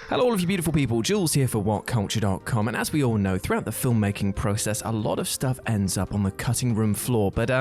Hello all of you beautiful people, Jules here for WhatCulture.com, and as we all know, throughout the filmmaking process, a lot of stuff ends up on the cutting room floor, but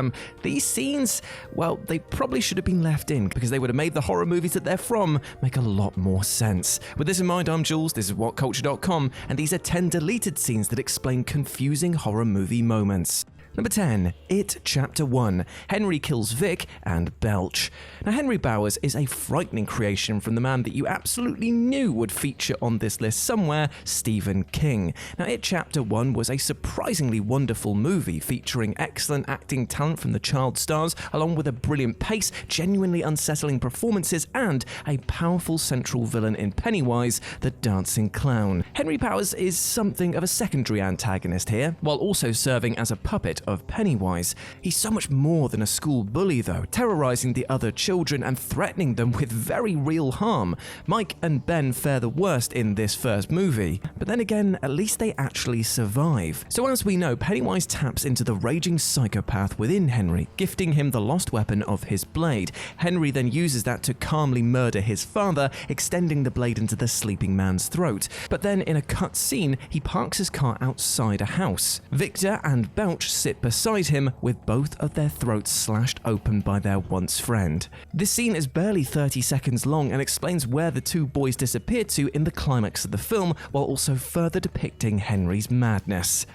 these scenes, well, they probably should have been left in, because they would have made the horror movies that they're from make a lot more sense. With this in mind, I'm Jules, this is WhatCulture.com, and these are 10 deleted scenes that explain confusing horror movie moments. Number 10. It Chapter 1. Henry kills Vic and Belch. Now, Henry Bowers is a frightening creation from the man that you absolutely knew would feature on this list somewhere, Stephen King. Now, It Chapter 1 was a surprisingly wonderful movie featuring excellent acting talent from the child stars, along with a brilliant pace, genuinely unsettling performances, and a powerful central villain in Pennywise, the dancing clown. Henry Bowers is something of a secondary antagonist here, while also serving as a puppet of Pennywise. He's so much more than a school bully though, terrorizing the other children and threatening them with very real harm. Mike and Ben fare the worst in this first movie, but then again, at least they actually survive. So as we know, Pennywise taps into the raging psychopath within Henry, gifting him the lost weapon of his blade. Henry then uses that to calmly murder his father, extending the blade into the sleeping man's throat. But then in a cut scene, he parks his car outside a house. Victor and Belch sit beside him with both of their throats slashed open by their once friend. This scene is barely 30 seconds long and explains where the two boys disappeared to in the climax of the film, while also further depicting Henry's madness.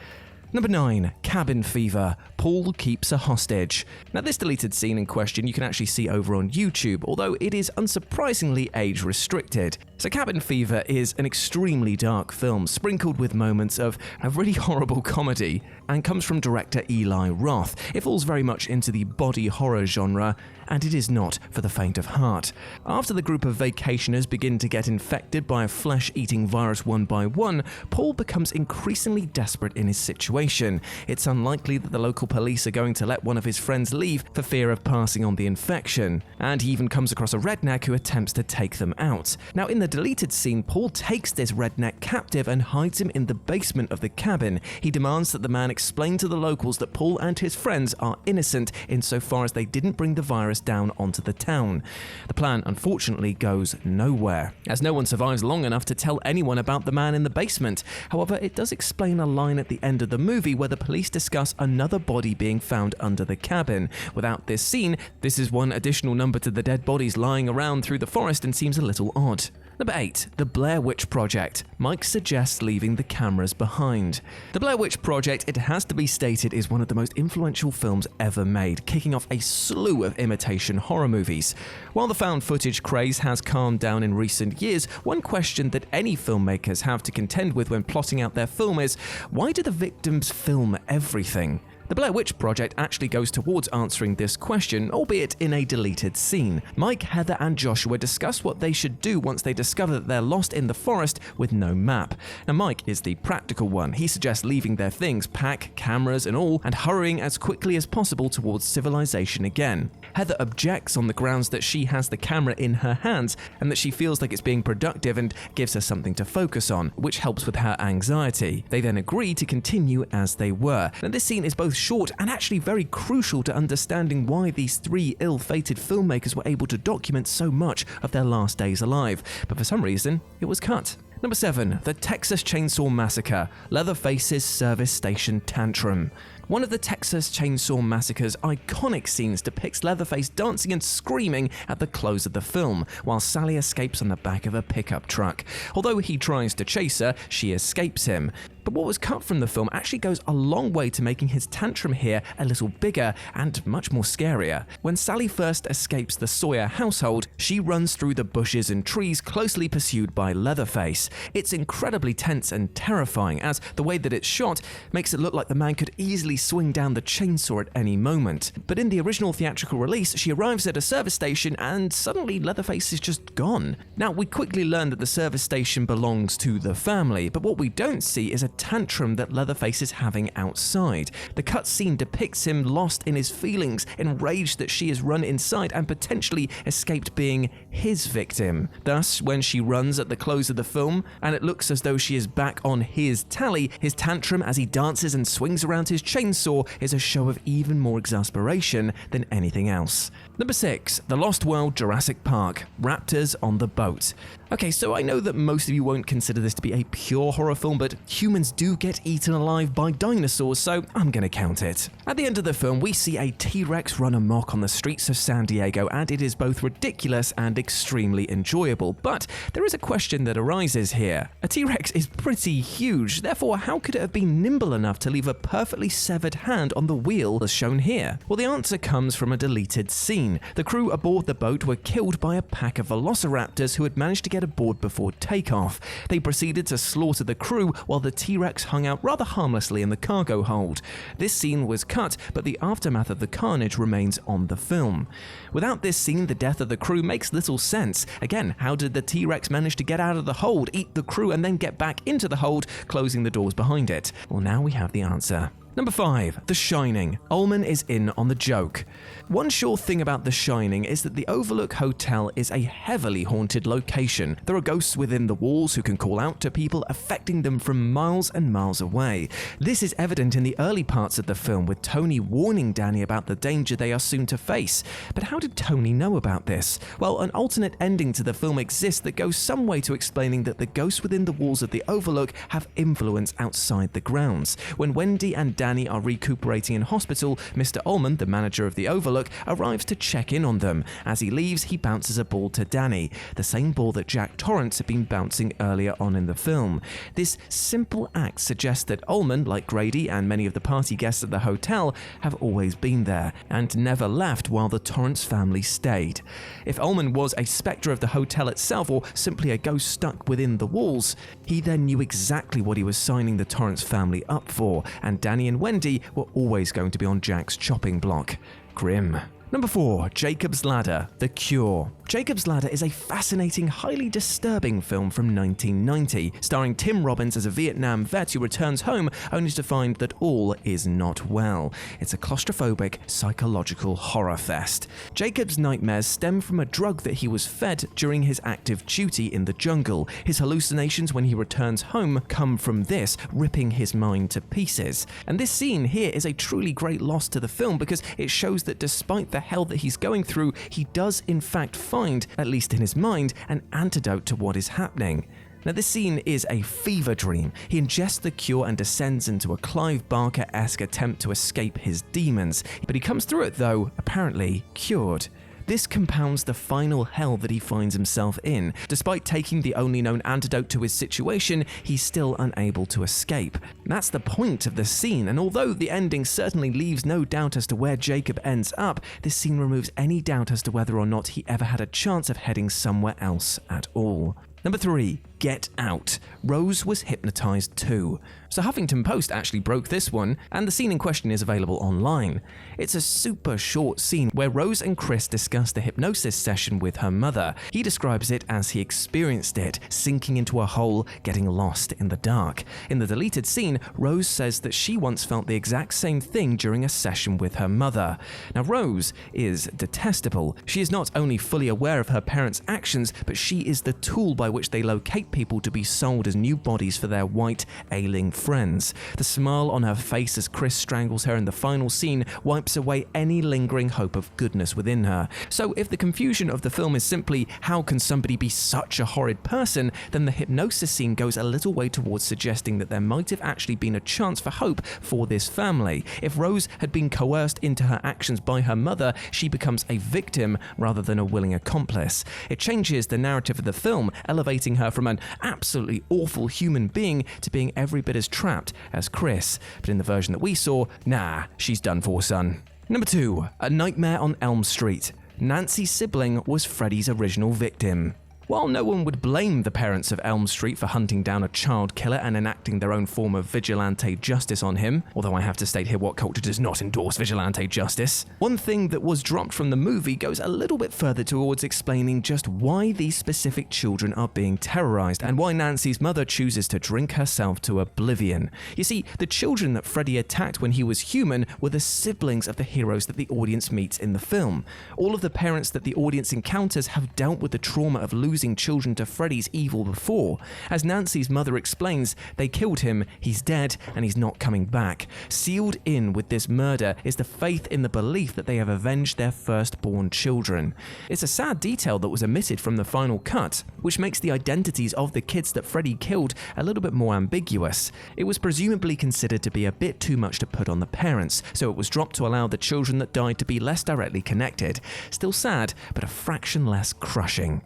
Number 9. Cabin Fever. Paul keeps a hostage. Now, this deleted scene in question you can actually see over on YouTube, although it is unsurprisingly age restricted. So Cabin Fever is an extremely dark film, sprinkled with moments of a really horrible comedy, and comes from director Eli Roth. It falls very much into the body horror genre, and it is not for the faint of heart. After the group of vacationers begin to get infected by a flesh-eating virus one by one, Paul becomes increasingly desperate in his situation. It's unlikely that the local police are going to let one of his friends leave for fear of passing on the infection, and he even comes across a redneck who attempts to take them out. Now, in the deleted scene, Paul takes this redneck captive and hides him in the basement of the cabin. He demands that the man explain to the locals that Paul and his friends are innocent insofar as they didn't bring the virus down onto the town. The plan, unfortunately, goes nowhere, as no one survives long enough to tell anyone about the man in the basement. However, it does explain a line at the end of the movie where the police discuss another body being found under the cabin. Without this scene, this is one additional number to the dead bodies lying around through the forest and seems a little odd. Number 8. The Blair Witch Project. Mike suggests leaving the cameras behind. The Blair Witch Project, it has to be stated, is one of the most influential films ever made, kicking off a slew of imitation horror movies. While the found footage craze has calmed down in recent years, one question that any filmmakers have to contend with when plotting out their film is, why do the victims film everything? The Blair Witch Project actually goes towards answering this question, albeit in a deleted scene. Mike, Heather, and Joshua discuss what they should do once they discover that they're lost in the forest with no map. Now, Mike is the practical one. He suggests leaving their things, pack, cameras, and all, and hurrying as quickly as possible towards civilization again. Heather objects on the grounds that she has the camera in her hands and that she feels like it's being productive and gives her something to focus on, which helps with her anxiety. They then agree to continue as they were. Now, this scene is both short and actually very crucial to understanding why these three ill-fated filmmakers were able to document so much of their last days alive, but for some reason, it was cut. Number 7. The Texas Chainsaw Massacre. Leatherface's Service Station Tantrum. One of the Texas Chainsaw Massacre's iconic scenes depicts Leatherface dancing and screaming at the close of the film, while Sally escapes on the back of a pickup truck. Although he tries to chase her, she escapes him. But what was cut from the film actually goes a long way to making his tantrum here a little bigger and much more scarier. When Sally first escapes the Sawyer household, she runs through the bushes and trees closely pursued by Leatherface. It's incredibly tense and terrifying, as the way that it's shot makes it look like the man could easily swing down the chainsaw at any moment. But in the original theatrical release, she arrives at a service station and suddenly Leatherface is just gone. Now, we quickly learn that the service station belongs to the family, but what we don't see is a tantrum that Leatherface is having outside. The cutscene depicts him lost in his feelings, enraged that she has run inside and potentially escaped being his victim. Thus, when she runs at the close of the film, and it looks as though she is back on his tally, his tantrum as he dances and swings around his chainsaw is a show of even more exasperation than anything else. Number 6. The Lost World Jurassic Park. Raptors on the Boat. Okay, so I know that most of you won't consider this to be a pure horror film, but humans do get eaten alive by dinosaurs, so I'm gonna count it. At the end of the film, we see a T-Rex run amok on the streets of San Diego, and it is both ridiculous and extremely enjoyable. But there is a question that arises here. A T-Rex is pretty huge, therefore how could it have been nimble enough to leave a perfectly severed hand on the wheel as shown here? Well, the answer comes from a deleted scene. The crew aboard the boat were killed by a pack of velociraptors who had managed to get aboard before takeoff. They proceeded to slaughter the crew while the T-Rex hung out rather harmlessly in the cargo hold. This scene was cut, but the aftermath of the carnage remains on the film. Without this scene, the death of the crew makes little sense. Again, how did the T-Rex manage to get out of the hold, eat the crew, and then get back into the hold, closing the doors behind it? Well, now we have the answer. Number 5. The Shining. Ullman is in on the joke. One sure thing about The Shining is that the Overlook Hotel is a heavily haunted location. There are ghosts within the walls who can call out to people, affecting them from miles and miles away. This is evident in the early parts of the film, with Tony warning Danny about the danger they are soon to face. But how did Tony know about this? Well, an alternate ending to the film exists that goes some way to explaining that the ghosts within the walls of the Overlook have influence outside the grounds. When Wendy and Danny are recuperating in hospital, Mr. Ullman, the manager of the Overlook, arrives to check in on them. As he leaves, he bounces a ball to Danny, the same ball that Jack Torrance had been bouncing earlier on in the film. This simple act suggests that Ullman, like Grady and many of the party guests at the hotel, have always been there and never left while the Torrance family stayed. If Ullman was a spectre of the hotel itself or simply a ghost stuck within the walls, he then knew exactly what he was signing the Torrance family up for, and Danny and Wendy were always going to be on Jack's chopping block. Grim. Number 4. Jacob's Ladder, The Cure. Jacob's Ladder is a fascinating, highly disturbing film from 1990, starring Tim Robbins as a Vietnam vet who returns home only to find that all is not well. It's a claustrophobic, psychological horror fest. Jacob's nightmares stem from a drug that he was fed during his active duty in the jungle. His hallucinations when he returns home come from this, ripping his mind to pieces. And this scene here is a truly great loss to the film because it shows that despite the hell that he's going through, he does in fact find, at least in his mind, an antidote to what is happening. Now, this scene is a fever dream. He ingests the cure and descends into a Clive Barker-esque attempt to escape his demons, but he comes through it though, apparently cured. This compounds the final hell that he finds himself in. Despite taking the only known antidote to his situation, he's still unable to escape. That's the point of the scene, and although the ending certainly leaves no doubt as to where Jacob ends up, this scene removes any doubt as to whether or not he ever had a chance of heading somewhere else at all. Number 3. Get Out. Rose was hypnotized too. So Huffington Post actually broke this one, and the scene in question is available online. It's a super short scene where Rose and Chris discuss the hypnosis session with her mother. He describes it as he experienced it, sinking into a hole, getting lost in the dark. In the deleted scene, Rose says that she once felt the exact same thing during a session with her mother. Now, Rose is detestable. She is not only fully aware of her parents' actions, but she is the tool by which they locate people to be sold as new bodies for their white, ailing friends. The smile on her face as Chris strangles her in the final scene wipes away any lingering hope of goodness within her. So if the confusion of the film is simply how can somebody be such a horrid person, then the hypnosis scene goes a little way towards suggesting that there might have actually been a chance for hope for this family. If Rose had been coerced into her actions by her mother, she becomes a victim rather than a willing accomplice. It changes the narrative of the film, elevating her from an absolutely awful human being to being every bit as trapped as Chris. But in the version that we saw, nah, she's done for, son. Number 2. A Nightmare on Elm Street. Nancy's sibling was Freddy's original victim. While no one would blame the parents of Elm Street for hunting down a child killer and enacting their own form of vigilante justice on him, although I have to state here what culture does not endorse vigilante justice, one thing that was dropped from the movie goes a little bit further towards explaining just why these specific children are being terrorized and why Nancy's mother chooses to drink herself to oblivion. You see, the children that Freddy attacked when he was human were the siblings of the heroes that the audience meets in the film. All of the parents that the audience encounters have dealt with the trauma of losing losing children to Freddy's evil before. As Nancy's mother explains, they killed him, he's dead, and he's not coming back. Sealed in with this murder is the faith in the belief that they have avenged their firstborn children. It's a sad detail that was omitted from the final cut, which makes the identities of the kids that Freddy killed a little bit more ambiguous. It was presumably considered to be a bit too much to put on the parents, so it was dropped to allow the children that died to be less directly connected. Still sad, but a fraction less crushing.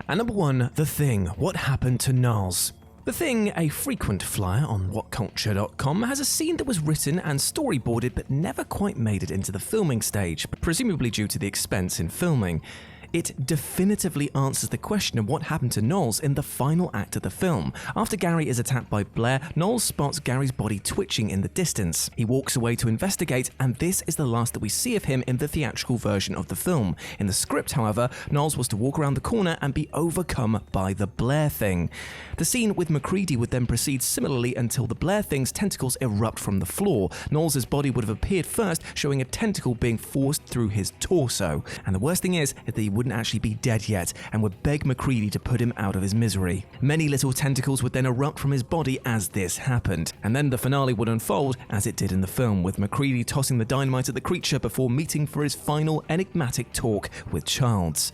And number 1, The Thing. What happened to Niles? The Thing, a frequent flyer on whatculture.com, has a scene that was written and storyboarded but never quite made it into the filming stage, presumably due to the expense in filming. It definitively answers the question of what happened to Niles in the final act of the film. After Gary is attacked by Blair, Niles spots Gary's body twitching in the distance. He walks away to investigate, and this is the last that we see of him in the theatrical version of the film. In the script, however, Niles was to walk around the corner and be overcome by the Blair Thing. The scene with MacReady would then proceed similarly until the Blair Thing's tentacles erupt from the floor. Niles' body would have appeared first, showing a tentacle being forced through his torso. And the worst thing is that he wouldn't actually be dead yet and would beg MacReady to put him out of his misery. Many little tentacles would then erupt from his body as this happened, and then the finale would unfold as it did in the film, with MacReady tossing the dynamite at the creature before meeting for his final enigmatic talk with Childs.